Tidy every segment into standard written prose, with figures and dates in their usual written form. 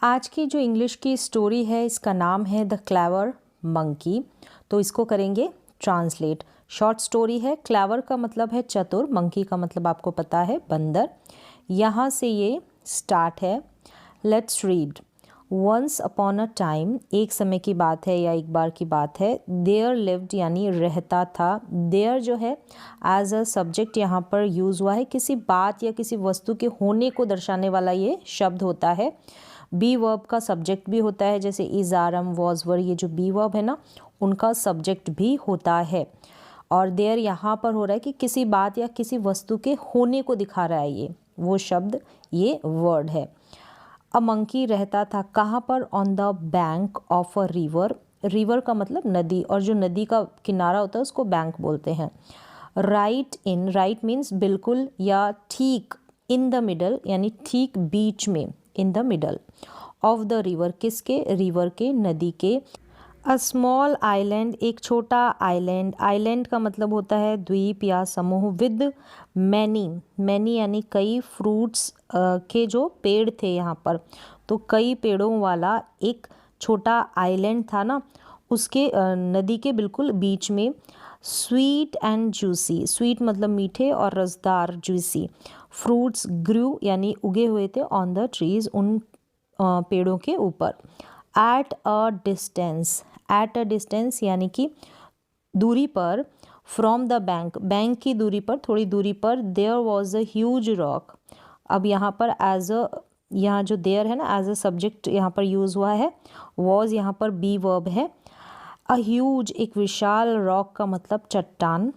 आज की जो इंग्लिश की स्टोरी है इसका नाम है द क्लेवर मंकी। तो इसको करेंगे ट्रांसलेट। शॉर्ट स्टोरी है। क्लेवर का मतलब है चतुर, मंकी का मतलब आपको पता है बंदर। यहाँ से ये स्टार्ट है। Let's read. Once upon a time, एक समय की बात है या एक बार की बात है। देयर लिव्ड यानी रहता था। देयर जो है एज अ सब्जेक्ट यहाँ पर यूज़ हुआ है। किसी बात या किसी वस्तु के होने को दर्शाने वाला ये शब्द होता है। बी वर्ब का सब्जेक्ट भी होता है, जैसे is are am was were, ये जो बी वर्ब है ना उनका सब्जेक्ट भी होता है। और देयर यहाँ पर हो रहा है कि किसी बात या किसी वस्तु के होने को दिखा रहा है, ये वो शब्द, ये वर्ड है। अ मंकी रहता था कहाँ पर? On the bank of a river. River का मतलब नदी, और जो नदी का किनारा होता है उसको बैंक बोलते हैं। राइट इन, राइट मीन्स बिल्कुल या ठीक। इन द मिडल यानी ठीक बीच में, in the middle of the river, किसके? रिवर के, नदी के। अ स्मॉल आइलैंड, एक छोटा आइलैंड। आइलैंड का मतलब होता है द्वीप या समूह। विद मैनी, मैनी यानी कई, फ्रूट्स के जो पेड़ थे यहाँ पर, तो कई पेड़ों वाला एक छोटा आइलैंड था ना, उसके नदी के बिल्कुल बीच में। स्वीट एंड जूसी, स्वीट मतलब मीठे और रसदार, जूसी। फ्रूट्स ग्रू यानी उगे हुए थे, ऑन द ट्रीज, उन पेड़ों के ऊपर। At a distance, at a distance यानी कि दूरी पर। फ्रॉम द बैंक, बैंक की दूरी पर, थोड़ी दूरी पर। There was a huge rock. अब यहाँ पर एज अ, यहाँ जो देयर है ना एज अ सब्जेक्ट यहाँ पर यूज़ हुआ है। वॉज यहाँ पर बी वर्ब है। अ ह्यूज, एक विशाल, रॉक का मतलब चट्टान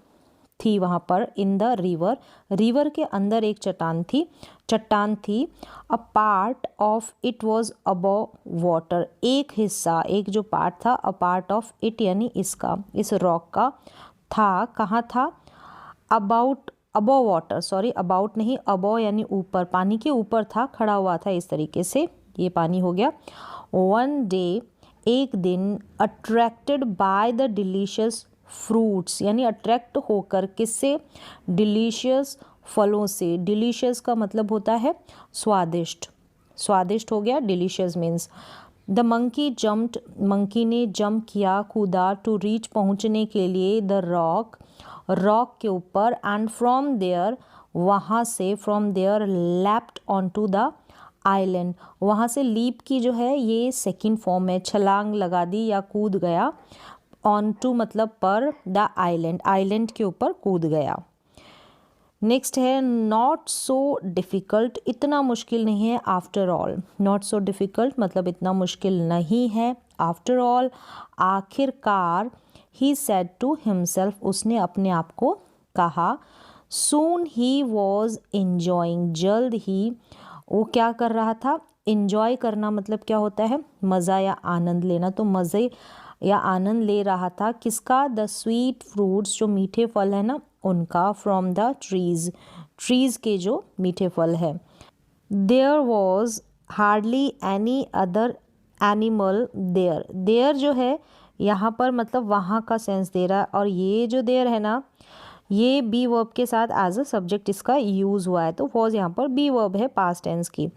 थी वहाँ पर। इन द रिवर, रिवर के अंदर एक चट्टान थी। A part of it was above water, एक हिस्सा, एक जो पार्ट था, अ पार्ट ऑफ इट यानी इसका, इस रॉक का था, कहाँ था? About, above water, sorry about नहीं, अबव यानी ऊपर, पानी के ऊपर था, खड़ा हुआ था इस तरीके से, ये पानी हो गया। वन डे, एक दिन। Attracted by the delicious fruits यानी अट्रैक्ट होकर, किससे? डिलीशियस फलों से। डिलीशियस का मतलब होता है स्वादिष्ट, स्वादिष्ट हो गया delicious means. The monkey jumped, monkey ने जंप किया, कूदा। टू रीच, पहुंचने के लिए। द रॉक, रॉक के ऊपर। एंड फ्रॉम देयर, वहाँ से, from there leapt on to the island, वहाँ से लीप की जो है ये सेकंड फॉर्म है, छलांग लगा दी या कूद गया। ऑन टू मतलब पर, द आइलैंड, आइलैंड के ऊपर कूद गया। नेक्स्ट है नॉट सो डिफ़िकल्ट, इतना मुश्किल नहीं है। After all, not so difficult मतलब इतना मुश्किल नहीं है। आफ्टर ऑल, आखिरकार। ही सेड टू हिमसेल्फ, उसने अपने आप को कहा। सून ही वॉज इंजॉइंग, जल्द ही वो क्या कर रहा था? इंजॉय करना मतलब क्या होता है? मज़ा या आनंद लेना, तो मज़े या आनंद ले रहा था, किसका? द स्वीट फ्रूट्स, जो मीठे फल है ना उनका। फ्रॉम द ट्रीज, ट्रीज के जो मीठे फल है। There was hardly any other animal there, there जो है यहाँ पर मतलब वहाँ का सेंस दे रहा है, और ये जो देयर है ना ये बी वर्ब के साथ एज अ सब्जेक्ट इसका यूज़ हुआ है, तो वॉज यहाँ पर बी वर्ब है पास्ट टेंस की।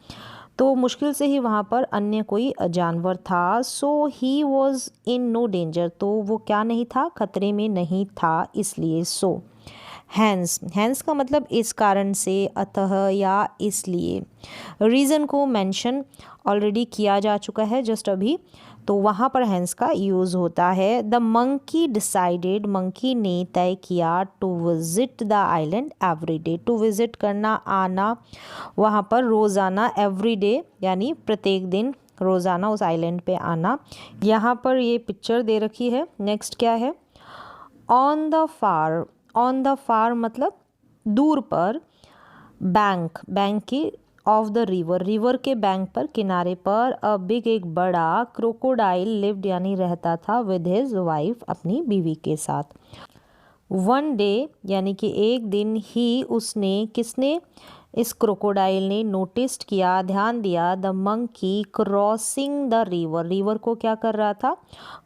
तो मुश्किल से ही वहाँ पर अन्य कोई जानवर था। So he was in no danger, तो वो क्या नहीं था? खतरे में नहीं था, इसलिए। सो हैंस, हैंस का मतलब इस कारण से, अतः या इसलिए। रीज़न को मेंशन ऑलरेडी किया जा चुका है जस्ट अभी, तो वहाँ पर हैंस का यूज़ होता है। द मंकी डिसाइडेड, मंकी ने तय किया। To visit the island every day, to visit करना, आना वहाँ पर रोज़ाना। एवरी डे यानी प्रत्येक दिन, रोज़ाना उस आइलैंड पे आना। यहाँ पर ये पिक्चर दे रखी है। नेक्स्ट क्या है? On the far, on the far मतलब दूर पर। बैंक, बैंक की, ऑफ द रिवर, रिवर के बैंक पर, किनारे पर। अ बिग, एक बड़ा। क्रोकोडाइल लिव्ड यानी रहता था। विद हिज वाइफ, अपनी बीवी के साथ। वन डे यानी कि एक दिन। ही, उसने, किसने? इस क्रोकोडाइल ने। नोटिस्ड किया, ध्यान दिया। The monkey crossing the river, river को क्या कर रहा था?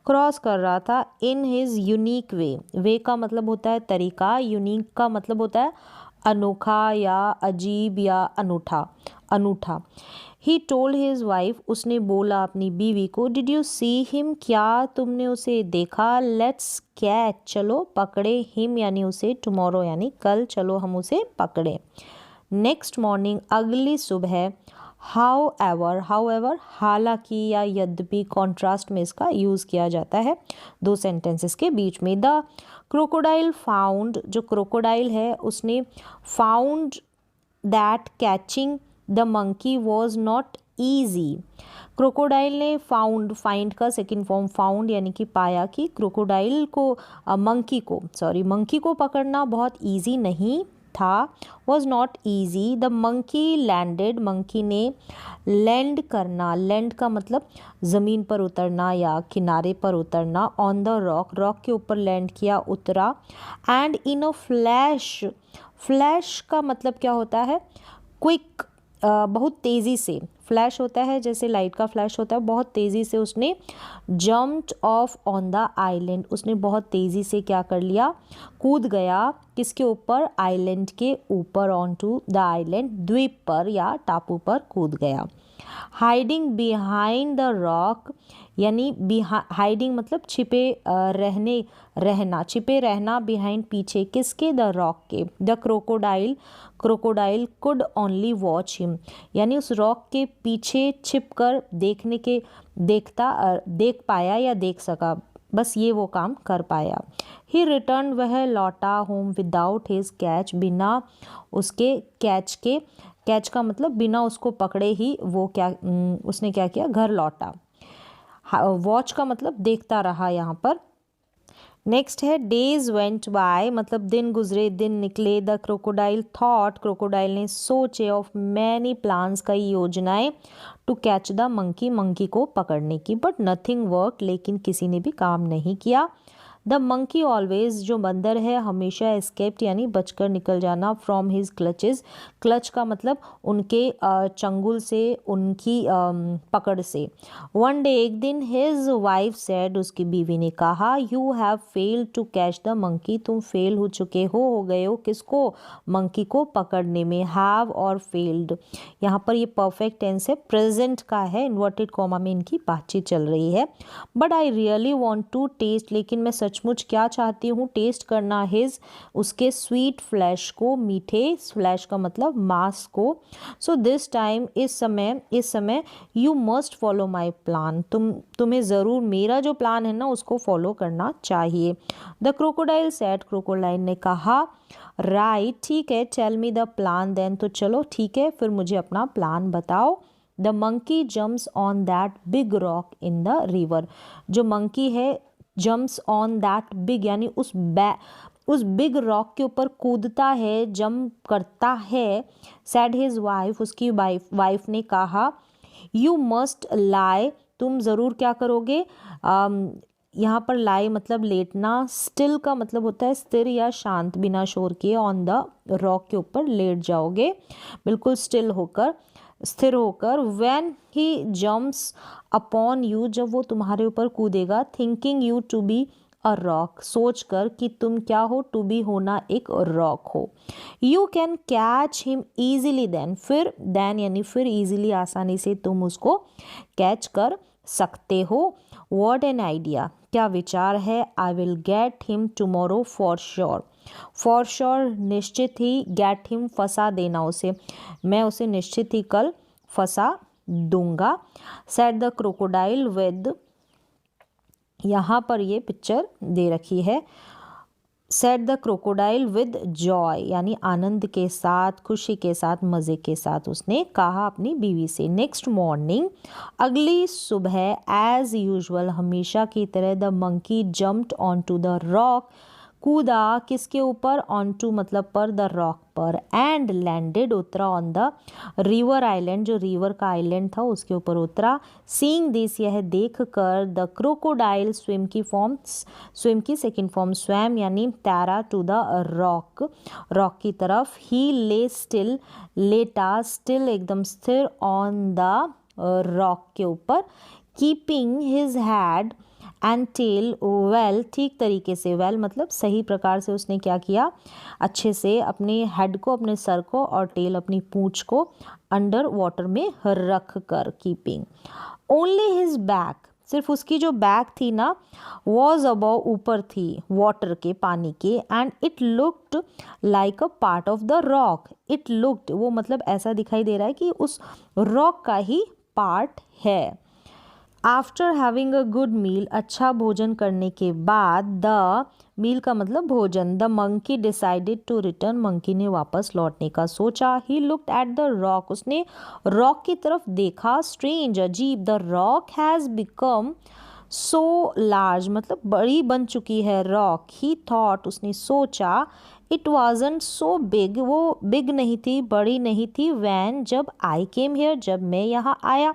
क्रॉस कर रहा था। इन हिज यूनिक वे, वे का मतलब होता है तरीका, यूनिक का मतलब होता है अनोखा या अजीब या अनूठा, अनूठा। ही टोल्ड हिज वाइफ, उसने बोला अपनी बीवी को, डिड यू सी हिम, क्या तुमने उसे देखा, लेट्स कैच, चलो पकड़े, हिम यानी उसे, टुमारो यानी कल, चलो हम उसे पकड़े। नेक्स्ट मॉर्निंग, अगली सुबह, हाउएवर हालांकि या यद्यपि, कॉन्ट्रास्ट में इसका यूज़ किया जाता है दो सेंटेंसेस के बीच में। द क्रोकोडाइल फाउंड, जो क्रोकोडाइल है उसने found that catching the monkey was not easy. Crocodile ने फाउंड, फाइंड का सेकेंड फॉर्म फाउंड यानी कि पाया कि क्रोकोडाइल को मंकी को पकड़ना बहुत ईजी नहीं था, was not easy. The monkey landed, monkey ने लैंड करना, लैंड का मतलब ज़मीन पर उतरना या किनारे पर उतरना, ऑन द रॉक, रॉक के ऊपर लैंड किया, उतरा। And in a flash, flash का मतलब क्या होता है, क्विक, बहुत तेज़ी से, फ्लैश होता है जैसे लाइट का फ्लैश होता है, बहुत तेज़ी से उसने jumped of on the island, उसने बहुत तेज़ी से क्या कर लिया, कूद गया, किसके ऊपर, आइलैंड के ऊपर, ऑन टू द आइलैंड, द्वीप पर या टापू पर कूद गया। हाइडिंग बिहाइंड द रॉक, यानी हाइडिंग मतलब छिपे छिपे रहना, बिहाइंड पीछे, किसके, द रॉक के। The crocodile could only watch him, यानी उस रॉक के पीछे छिपकर देख पाया या देख सका, बस ये वो काम कर पाया। ही रिटर्न, वह लौटा, होम विदाउट हिज कैच, बिना उसके कैच के, कैच का मतलब बिना उसको पकड़े ही वो उसने क्या किया, घर लौटा। वॉच का मतलब देखता रहा यहाँ पर। नेक्स्ट है डेज वेंट बाय, मतलब दिन गुजरे, दिन निकले। द क्रोकोडाइल थॉट, क्रोकोडाइल ने सोचे, ऑफ मैनी प्लान्स, कई योजनाएं, to catch the monkey, monkey को पकड़ने की, बट नथिंग वर्क, लेकिन किसी ने भी काम नहीं किया। द मंकी ऑलवेज, जो बंदर है हमेशा, एस्केप्ड यानी बचकर निकल जाना, फ्रॉम हिज क्लचेस, क्लच का मतलब उनके चंगुल से, उनकी पकड़ से। वन डे, एक दिन, हिज वाइफ सेड, उसकी बीवी ने कहा, you have failed to catch the monkey, तुम फेल हो चुके हो गए हो, किसको, मंकी को पकड़ने में। हैव और फेल्ड, यहाँ पर ये परफेक्ट टेंस है, प्रेजेंट का है, इन्वर्टेड कॉमा में इनकी बातचीत चल रही है। But I really want to taste, लेकिन मैं सचमुच क्या चाहती हूँ, टेस्ट करना, हिज, उसके स्वीट फ्लैश को, मीठे, फ्लैश का मतलब मांस को। सो दिस टाइम, इस समय you must follow my plan, तुम्हें ज़रूर मेरा जो प्लान है ना उसको फॉलो करना चाहिए। द क्रोकोडाइल सेड, क्रोकोडाइल ने कहा, राइट, ठीक है, tell me the plan then, तो चलो ठीक है फिर मुझे अपना प्लान बताओ। The monkey jumps on that big rock in the river, जो मंकी है जम्प्स ऑन दैट बिग यानी उस बिग रॉक के ऊपर कूदता है, जंप करता है। सैड हिज वाइफ, उसकी वाइफ ने कहा, यू मस्ट लाई, तुम ज़रूर क्या करोगे, यहाँ पर लाई मतलब लेटना, स्टिल का मतलब होता है स्थिर या शांत, बिना शोर किए, ऑन द रॉक के ऊपर लेट जाओगे, बिल्कुल स्टिल होकर, स्थिर होकर। When he jumps upon you, जब वो तुम्हारे ऊपर कूदेगा, thinking you to be a rock, सोच कर कि तुम क्या हो, टू बी होना, एक रॉक हो। You can catch him easily then, फिर देन यानी फिर, ईजिली आसानी से तुम उसको कैच कर सकते हो। व्हाट एन आइडिया, क्या विचार है। I will get him tomorrow for sure, for sure निश्चित ही, गेट हिम फंसा देना उसे, मैं उसे निश्चित ही कल फंसा दूंगा। सेड द क्रोकोडाइल विद, यहाँ पर ये पिक्चर दे रखी है, said the crocodile with Joy यानी आनंद के साथ, खुशी के साथ, मज़े के साथ उसने कहा अपनी बीवी से। नेक्स्ट मॉर्निंग, अगली सुबह, एज यूजुअल हमेशा की तरह, the monkey jumped on to the rock, कूदा किसके ऊपर, ऑन टू मतलब पर, द रॉक पर, एंड लैंडेड उतरा, ऑन द रिवर आइलैंड, जो रिवर का आइलैंड था उसके ऊपर उतरा। सीइंग दिस, यह देख कर, द क्रोकोडाइल स्विम की सेकेंड फॉर्म स्वैम यानी तैरा, टू द रॉक, रॉक की तरफ। ही ले स्टिल, लेटा, स्टिल एकदम स्थिर, ऑन द रॉक के ऊपर। Keeping his head and tail well, ठीक तरीके से, वेल मतलब सही प्रकार से उसने क्या किया, अच्छे से अपने हेड को, अपने सर को, और टेल अपनी पूंछ को अंडर वाटर में रख कर, कीपिंग। ओनली हिज बैक, सिर्फ उसकी जो बैक थी ना, वॉज अबव, ऊपर थी वाटर के, पानी के, and it looked like a part of the rock. It looked, वो मतलब ऐसा दिखाई दे रहा है कि उस रॉक का ही पार्ट है। After having a good meal, अच्छा भोजन करने के बाद, द मील का मतलब भोजन, the monkey decided to return, monkey ने वापस लौटने का सोचा। He looked at the rock, उसने रॉक की तरफ देखा। स्ट्रेंज, अजीब, the rock has become so large, मतलब बड़ी बन चुकी है रॉक। ही थॉट, उसने सोचा, इट वाजंट सो बिग, वो बिग नहीं थी, बड़ी नहीं थी, वैन, जब, आई केम हियर, जब मैं यहाँ आया।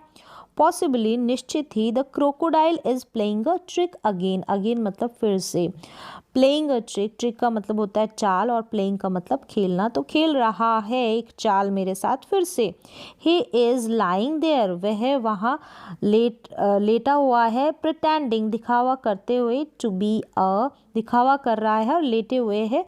पॉसिबली, निश्चित ही, the crocodile is playing a trick again, again मतलब फिर से, प्लेइंग अ ट्रिक, ट्रिक का मतलब होता है चाल, और प्लेइंग का मतलब खेलना, तो खेल रहा है एक चाल मेरे साथ फिर से। ही इज लाइंग देयर, वह वहाँ लेटा हुआ है। प्रिटेंडिंग, दिखावा करते हुए, टू बी अ, दिखावा कर रहा है, और लेटे हुए है,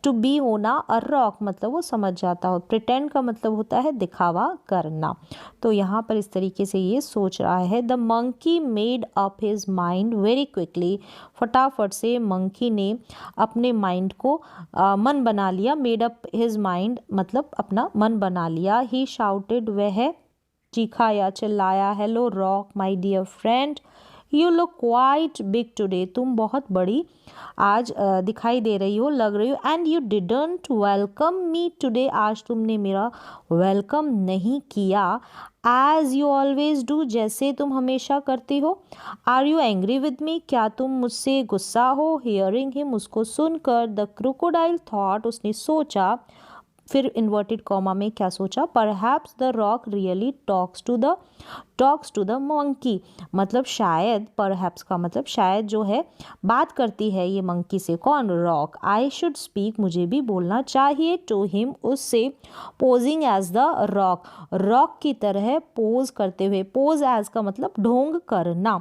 टू बी होना, अ रॉक मतलब वो समझ जाता हो। प्रिटेंड का मतलब होता है दिखावा करना, तो यहाँ पर इस तरीके से ये सोच रहा है। The monkey made up his mind very quickly, फटाफट से मंकी ने अपने माइंड को मन बना लिया। मेड अप हिज माइंड मतलब अपना मन बना लिया। ही शाउटेड, वह चीखा या चिल्लाया, hello rock my dear friend, you look quite big today, तुम बहुत बड़ी आज दिखाई दे रही हो, लग रही हो। And you didn't welcome me today, आज तुमने मेरा वेलकम नहीं किया। एज यू ऑलवेज डू, जैसे तुम हमेशा करती हो। Are you angry with me, क्या तुम मुझसे गुस्सा हो। हियरिंग हिम, उसको सुनकर। द क्रोकोडाइल थॉट, उसने सोचा, फिर इन्वर्टेड कॉमा में क्या सोचा, perhaps the rock really talks to the monkey, मतलब शायद, परहैप्स का मतलब शायद जो है बात करती है ये मंकी से, कौन, रॉक। आई शुड स्पीक, मुझे भी बोलना चाहिए, टू हिम, उससे। Posing as the rock, rock की तरह पोज करते हुए, पोज एज का मतलब ढोंग करना।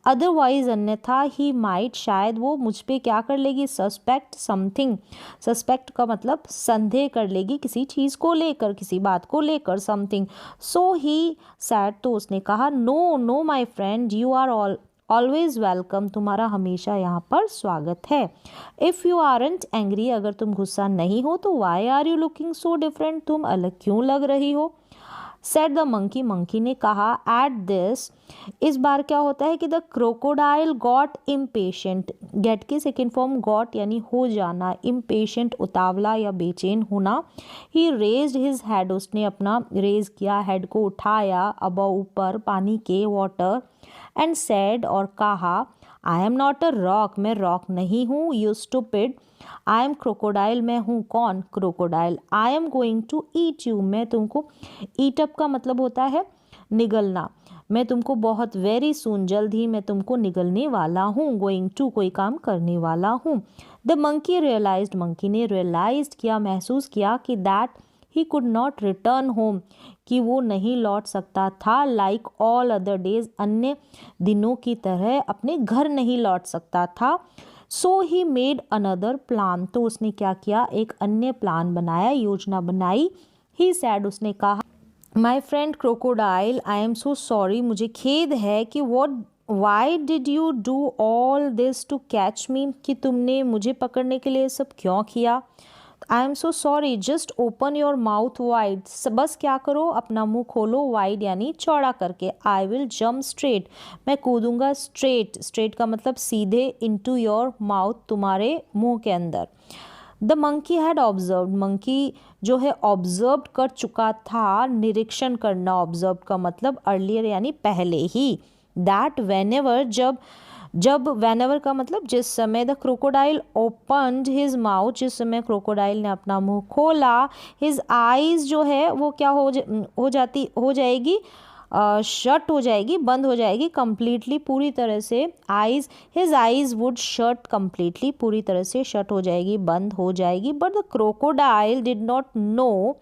अदरवाइज, अन्यथा, ही माइट, शायद वो मुझ पे क्या कर लेगी, सस्पेक्ट समथिंग, सस्पेक्ट का मतलब संदेह कर लेगी किसी चीज़ को लेकर, किसी बात को लेकर, समथिंग। सो ही सैड, तो उसने कहा, no no my friend, you are always welcome, तुम्हारा हमेशा यहाँ पर स्वागत है। इफ़ यू आरंट एंग्री, अगर तुम गुस्सा नहीं हो तो why are you looking so different, तुम अलग क्यों लग रही हो। सेड द मंकी, मंकी ने कहा। एट दिस, इस बार क्या होता है कि the crocodile got impatient, get की सेकेंड फॉर्म गॉट यानी हो जाना, इम्पेशेंट उतावला या बेचैन होना। ही रेज्ड हिज हेड, उसने अपना रेज किया, हेड को उठाया, अबव ऊपर, पानी के, वाटर, एंड सेड और कहा, I am not a rock, मैं रॉक नहीं हूँ, you stupid. I am crocodile, मैं हूँ कौन, crocodile. I am going to eat you, मैं तुमको, ईट अप का मतलब होता है निगलना, मैं तुमको बहुत वेरी सून, जल्द ही मैं तुमको निगलने वाला हूँ। गोइंग टू, कोई काम करने वाला हूँ। द मंकी रियलाइज्ड, मंकी ने रियलाइज किया, महसूस किया कि that he could not return home, कि वो नहीं लौट सकता था। लाइक ऑल अदर डेज, अन्य दिनों की तरह अपने घर नहीं लौट सकता था। So he made another plan, तो उसने क्या किया, एक अन्य प्लान बनाया, योजना बनाई। ही सैड, उसने कहा, my friend crocodile, I am so sorry, मुझे खेद है कि why did you do all this to catch me, कि तुमने मुझे पकड़ने के लिए सब क्यों किया। I am so sorry, just open your mouth wide, बस क्या करो, अपना मुंह खोलो, वाइड यानी चौड़ा करके। आई विल जम्प स्ट्रेट, मैं कूदूंगा स्ट्रेट, स्ट्रेट का मतलब सीधे, इनटू योर माउथ, तुम्हारे मुंह के अंदर। The monkey had observe, monkey जो है ऑब्जर्व कर चुका था, निरीक्षण करना, ऑब्जर्व का मतलब अर्लियर यानी पहले ही। दैट वेनेवर, जब वेनेवर का मतलब जिस समय, the crocodile opened his mouth, जिस समय क्रोकोडाइल ने अपना मुंह खोला, हिज आईज जो है वो क्या हो जाएगी, शट हो जाएगी, बंद हो जाएगी, कंप्लीटली, पूरी तरह से। Eyes, his eyes would shut completely, पूरी तरह से शट हो जाएगी, बंद हो जाएगी। But the crocodile did not know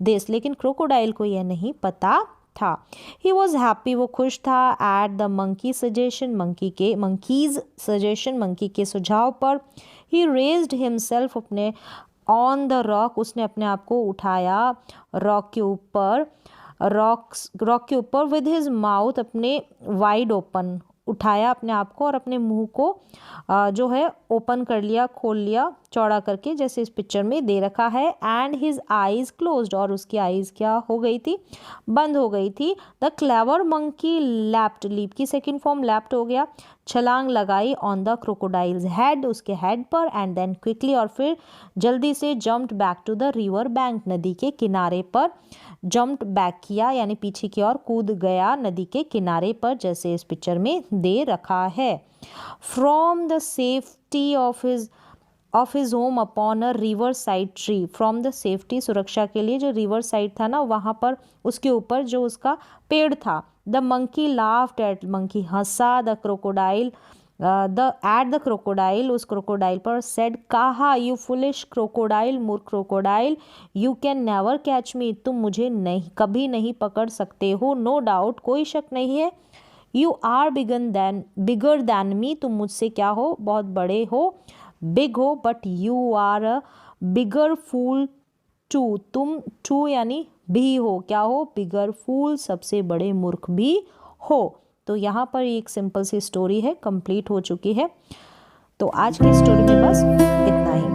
this, लेकिन क्रोकोडाइल को यह नहीं पता था। ही वॉज हैप्पी, वो खुश था, at the monkey suggestion, monkeys suggestion, monkey के सुझाव पर। ही रेज्ड हिमसेल्फ, अपने ऑन द रॉक, उसने अपने आप को उठाया रॉक के ऊपर, रॉक के ऊपर, विद हिज माउथ, अपने वाइड ओपन, उठाया अपने आप को और अपने मुंह को जो है ओपन कर लिया, खोल लिया चौड़ा करके, जैसे इस पिक्चर में दे रखा है। एंड हिज आईज क्लोज्ड, और उसकी आईज क्या हो गई थी, बंद हो गई थी। The clever monkey leapt, leap की सेकंड फॉर्म लैप्ड हो गया, छलांग लगाई ऑन द क्रोकोडाइल्स हेड, उसके हेड पर। एंड देन क्विकली, और फिर जल्दी से, jumped back to the river bank, नदी के किनारे पर जम्प्ड बैक किया, यानी पीछे की ओर कूद गया नदी के किनारे पर, जैसे इस पिक्चर में दे रखा है। From the safety of his home upon a river side tree, from the safety, सुरक्षा के लिए, जो रिवर साइड था ना वहाँ पर, उसके ऊपर जो उसका पेड़ था। The monkey laughed eight, monkey Hansa. The crocodile at the crocodile, उस क्रोकोडाइल पर। सेड, कहा, यू फुलिश क्रोकोडाइल, मूर्ख crocodile, you can never catch मी, तुम मुझे नहीं, कभी नहीं पकड़ सकते हो। नो डाउट, कोई शक नहीं है। You are bigger than me, तुम मुझसे क्या हो, बहुत बड़े हो, बिग हो, but you are a bigger fool too, तुम टू यानी भी हो, क्या हो, बिगर फूल, सबसे बड़े मूर्ख भी हो। तो यहाँ पर एक सिंपल सी स्टोरी है, कंप्लीट हो चुकी है। तो आज की स्टोरी में बस इतना ही।